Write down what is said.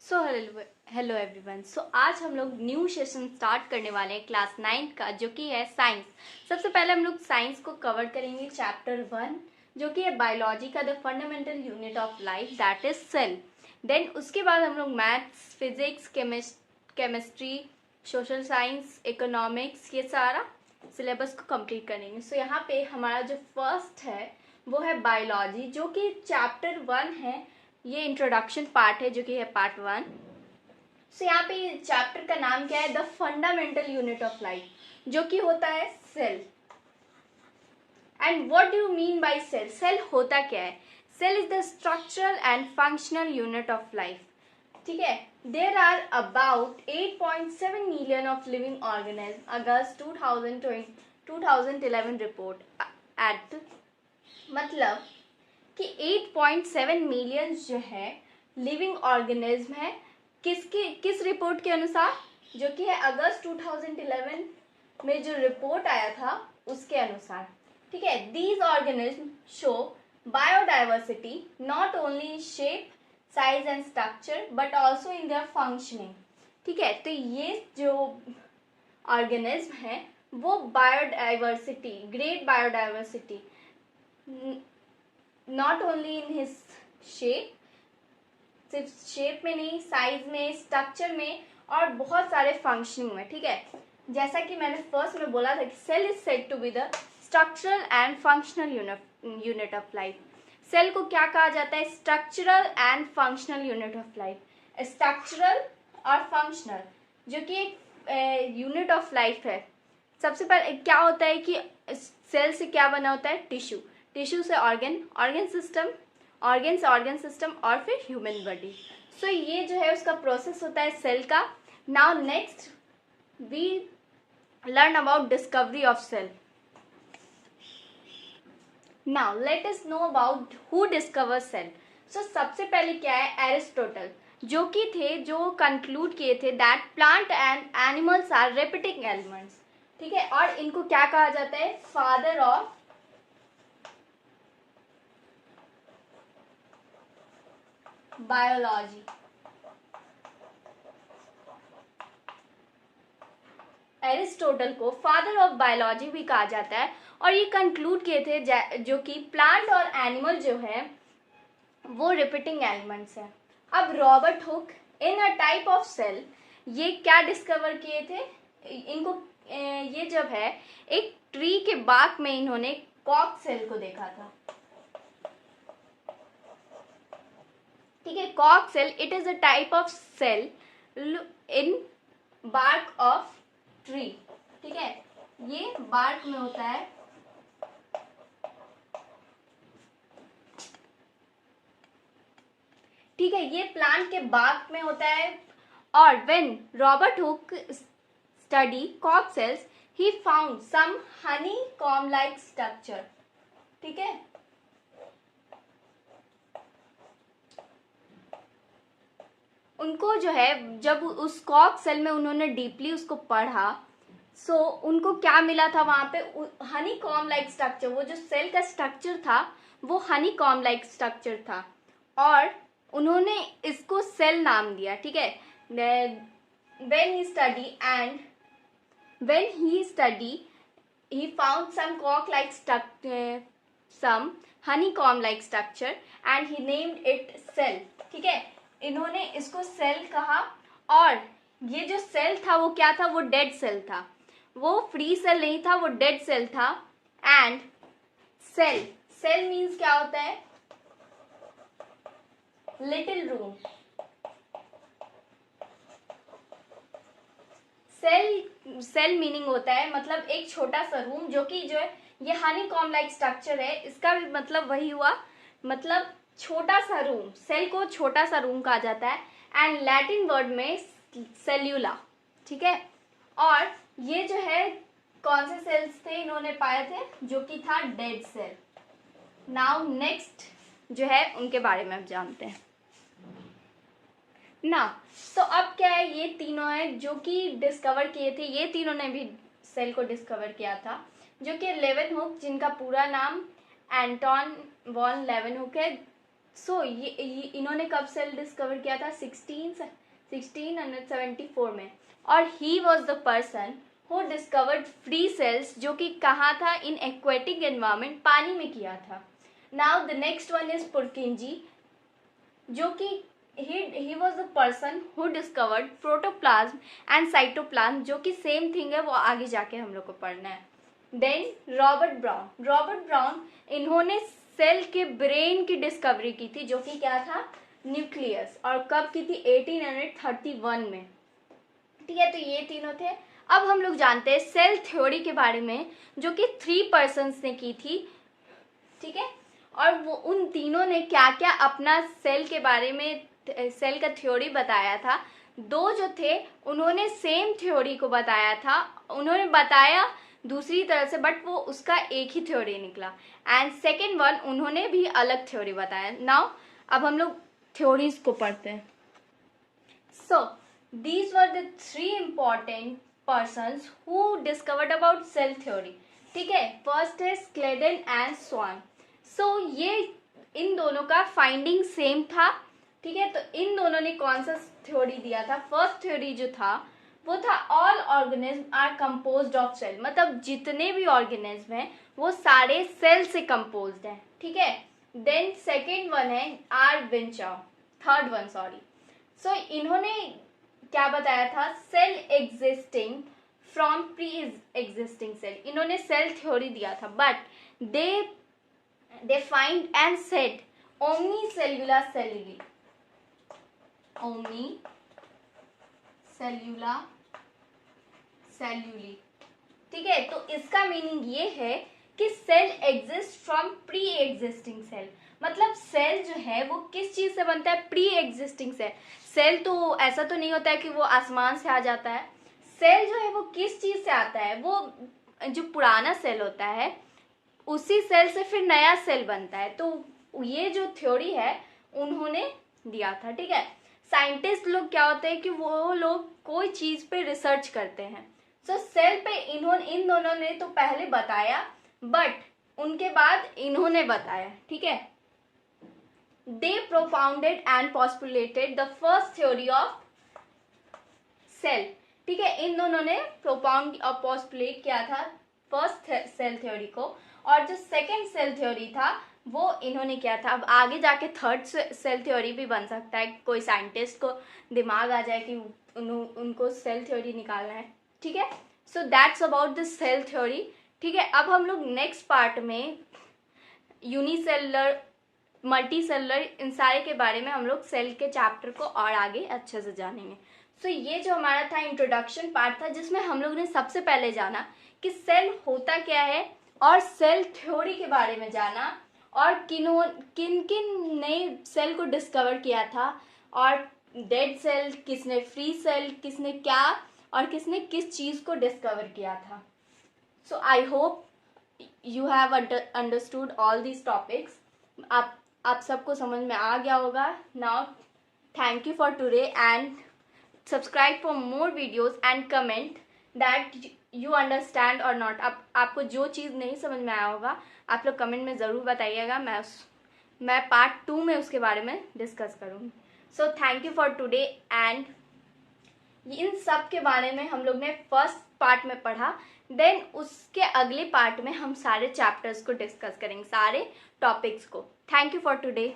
So hello everyone. सो आज हम लोग न्यू सेशन स्टार्ट करने वाले हैं क्लास 9 का, जो कि है साइंस। सबसे पहले हम लोग साइंस को कवर करेंगे चैप्टर 1, जो कि है बायोलॉजी का the fundamental unit of life, that is cell. Then उसके बाद हम लोग maths, physics, chemistry, social science, economics, ये सारा सिलेबस को कंप्लीट करेंगे। सो यहाँ पे हमारा जो फर्स्ट है वो है बायोलॉजी, जो कि चैप्टर 1 है। ये इंट्रोडक्शन पार्ट है, जो कि है पार्ट 1। सो यहाँ पे चैप्टर का नाम क्या है? The fundamental unit of life, जो कि होता है cell. And what do you mean by cell? Cell होता क्या है? Cell is the structural and functional unit of life. ठीक है। There are about 8.7 million of living organism, अगस्त 2011 रिपोर्ट एट, मतलब कि 8.7 मिलियन जो है लिविंग ऑर्गेनिज्म है। किस रिपोर्ट के अनुसार? जो कि है अगस्त 2011 में जो रिपोर्ट आया था उसके अनुसार। ठीक है। These organism show biodiversity not only in shape, size and structure but also in their functioning. ठीक है। तो ये जो ऑर्गेनिज्म है वो biodiversity, great biodiversity, not only in his shape, सिर्फ शेप में नहीं, साइज में, स्ट्रक्चर में और बहुत सारे फंक्शनिंग में। ठीक है। जैसा कि मैंने फर्स्ट में बोला था कि cell is said to be the structural and functional unit of life. Cell को क्या कहा जाता है? Structural and functional unit of life. Structural और फंक्शनल, जो कि एक यूनिट ऑफ लाइफ है। सबसे पहले क्या होता है कि सेल से क्या बना होता है? टिश्यू, टिश्यू से ऑर्गन सिस्टम, ऑर्गन से ऑर्गन सिस्टम और फिर ह्यूमन बॉडी। सो ये जो है उसका प्रोसेस होता है सेल का। Now next we learn about discovery of cell. Now let us know about who discover cell. So सबसे पहले क्या है? एरिस्टोटल, जो कंक्लूड किए थे that plant and animals are repeating elements. ठीक है। और इनको क्या कहा जाता है? Father of biology. एरिस्टोटल को फादर ऑफ बायोलॉजी भी कहा जाता है। और ये कंक्लूड किए थे जो कि प्लांट और एनिमल जो है वो रिपीटिंग एलिमेंट्स है। अब Robert Hooke in a type of cell, ये क्या डिस्कवर किए थे? इनको ये जब है एक ट्री के बाग में इन्होंने कॉक सेल को देखा था। ठीक है। कॉक cell, it is a type of cell in bark of tree. ठीक है। ये बार्क में होता है। ठीक है। ये प्लांट के बार्क में होता है। और व्हेन रॉबर्ट हुक स्टडी कॉक cells, he found some honeycomb like structure. ठीक है। उनको जो है जब उस कॉक सेल में उन्होंने डीपली उसको पढ़ा, सो उनको क्या मिला था वहां पे? Honey com like structure. वो जो सेल का स्ट्रक्चर था वो हनी कॉम लाइक स्ट्रक्चर था और उन्होंने इसको सेल नाम दिया। ठीक है। when he study he found some cork like structure, some honeycomb like structure and he named it cell। ठीक है। इन्होंने इसको सेल कहा। और ये जो सेल था वो क्या था? वो डेड सेल था, वो फ्री सेल नहीं था, वो डेड सेल था। एंड सेल मीन्स क्या होता है? Little room. सेल मीनिंग होता है मतलब एक छोटा सा रूम, जो कि जो है ये हनीकॉम लाइक स्ट्रक्चर है, इसका भी मतलब वही हुआ, मतलब छोटा सा रूम। सेल को छोटा सा रूम कहा जाता है। एंड लैटिन वर्ड में सेल्यूला। ठीक है। और ये जो है कौन से सेल्स थे इन्होंने पाए थे? जो कि था डेड सेल। नाउ नेक्स्ट जो है उनके बारे में अब जानते हैं ना। तो अब क्या है? ये तीनों है जो कि डिस्कवर किए थे, ये तीनों ने भी सेल को डिस्कवर किया था, जो कि लेवेनहुक, जिनका पूरा नाम एंटोन वॉन लेवेनहुक है। सो ये इन्होंने कब सेल डिस्कवर किया था? 1674 में। और he was the person who discovered free cells, जो कि कहाँ था? इन एक्वेटिक एनवायरमेंट, पानी में किया था। Now the next one is पुरकिंजी, जो कि he was the person who discovered protoplasm and cytoplasm, जो कि सेम थिंग है, वो आगे जाके हम लोग को पढ़ना है। देन रॉबर्ट ब्राउन इन्होंने सेल के ब्रेन की डिस्कवरी की थी, जो कि क्या था? न्यूक्लियस। और कब की थी? 1831 में। ठीक है, तो ये तीनों थे। अब हम लोग जानते हैं सेल थ्योरी के बारे में, जो कि 3 पर्सन्स ने की थी। ठीक है, और वो उन तीनों ने क्या क्या अपना सेल के बारे में, सेल का थ्योरी बताया था। 2 जो थे उन्होंने सेम थ्योरी को बताया था, उन्होंने बताया दूसरी तरह से, बट वो उसका एक ही थ्योरी निकला। एंड सेकेंड वन उन्होंने भी अलग थ्योरी बताया। नाउ अब हम लोग थ्योरीज को पढ़ते हैं। So these were the 3 important persons who discovered about cell theory. ठीक है, फर्स्ट है स्क्लेडन एंड स्वान। सो ये इन दोनों का फाइंडिंग सेम था। ठीक है, तो इन दोनों ने कौन सा थ्योरी दिया था? फर्स्ट थ्योरी जो था वो था all organism are composed of cell, मतलब जितने भी ऑर्गेनिज्म हैं वो सारे सेल से कंपोज्ड हैं। ठीक है, देन सेकेंड वन है R Virchow, third one sorry. So इन्होंने क्या बताया था? Cell existing from pre existing cell. इन्होंने सेल थ्योरी दिया था, but they find and said ओमनीसेल्युलर सेल्यूली, सेल्यूली। ठीक है, तो इसका मीनिंग ये है कि cell exist from pre existing cell, मतलब सेल जो है वो किस चीज से बनता है? Pre existing cell. सेल तो ऐसा तो नहीं होता है कि वो आसमान से आ जाता है। सेल जो है वो किस चीज से आता है? वो जो पुराना सेल होता है उसी सेल से फिर नया सेल बनता है। तो ये जो थ्योरी है उन्होंने दिया था। ठीक है, साइंटिस्ट लोग क्या होते हैं कि वो लोग कोई चीज पे रिसर्च करते हैं। सो सेल पे इन दोनों ने तो पहले बताया, बट उनके बाद इन्होंने बताया। ठीक है, they propounded and postulated the first theory of cell. ठीक है, इन दोनों ने प्रोपाउंड और पॉस्पुलेट किया था फर्स्ट सेल थ्योरी को, और जो सेकेंड सेल थ्योरी था वो इन्होंने किया था। अब आगे जाके थर्ड सेल थ्योरी भी बन सकता है, कोई साइंटिस्ट को दिमाग आ जाए कि उनको सेल थ्योरी निकालना है। ठीक है, so that's about the cell theory. ठीक है, अब हम लोग नेक्स्ट पार्ट में यूनिसेलुलर, मल्टी सेलुलर, इन सारे के बारे में हम लोग सेल के चैप्टर को और आगे अच्छे से जानेंगे। सो ये जो हमारा था इंट्रोडक्शन पार्ट था, जिसमें हम लोग ने सबसे पहले जाना कि सेल होता क्या है और सेल थ्योरी के बारे में जाना, और किन किन ने सेल को डिस्कवर किया था, और डेड सेल किसने, फ्री सेल किसने, क्या और किसने किस चीज़ को डिस्कवर किया था। So I hope you have understood all these topics. आप सबको समझ में आ गया होगा। Now thank you for today and subscribe for more videos and comment that you understand or not. आपको जो चीज़ नहीं समझ में आया होगा आप लोग कमेंट में ज़रूर बताइएगा, मैं पार्ट 2 में उसके बारे में डिस्कस करूँगी। So thank you for today and in सब के बारे में हम लोग ने फर्स्ट पार्ट में पढ़ा, देन उसके अगले पार्ट में हम सारे चैप्टर्स को डिस्कस करेंगे, सारे टॉपिक्स को। Thank you for today.